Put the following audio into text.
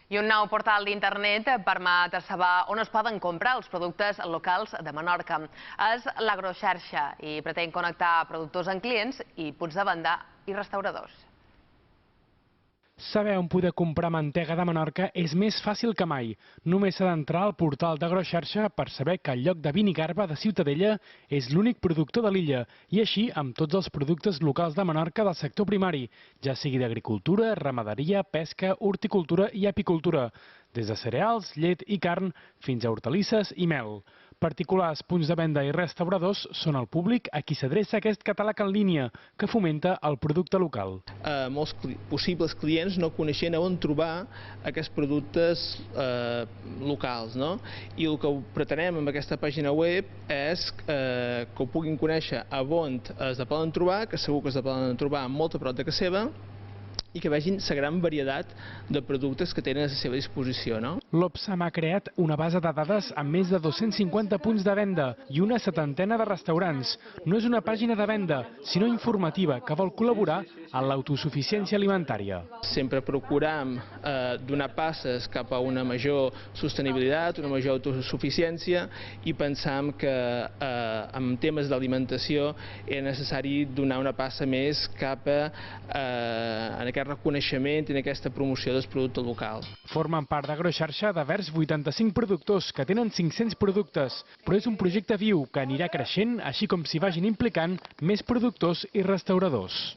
I un nou portal d'internet permet saber on es poden comprar els productes locals de Menorca. És l'Agroxarxa i pretén connectar productors amb clients i punts de venda i restauradors. Saber on poder comprar mantega de Menorca és més fàcil que mai. Només s'ha d'entrar al portal d'Agroxarxa per saber que el lloc de Vinigarba de Ciutadella és l'únic productor de l'illa, i així amb tots els productes locals de Menorca del sector primari, ja sigui d'agricultura, ramaderia, pesca, horticultura i apicultura, des de cereals, llet i carn fins a hortalisses i mel. Particulars, punts de venda i restauradors són el públic a qui s'adreça aquest catàleg en línia, que fomenta el producte local. Molts possibles clients no coneixen on trobar aquests productes locals, no? I el que pretenem amb aquesta pàgina web és que ho puguin conèixer a on es poden trobar, que segur que es poden trobar molt a prop de casa seva, i que vegin la gran varietat de productes que tenen a la seva disposició. L'Opsam ha creat una base de dades amb més de 250 punts de venda i una setantena de restaurants. No és una pàgina de venda, sinó informativa, que vol col·laborar en l'autosuficiència alimentària. Sempre procuram donar passes cap a una major sostenibilitat, una major autosuficiència, i pensam que en temes d'alimentació és necessari donar una passa més cap a aquest reconeixement i aquesta promoció del producte local. Formen part d'Agroxarxa divers 85 productors que tenen 500 productes, però és un projecte viu que anirà creixent, així com s'hi vagin implicant més productors i restauradors.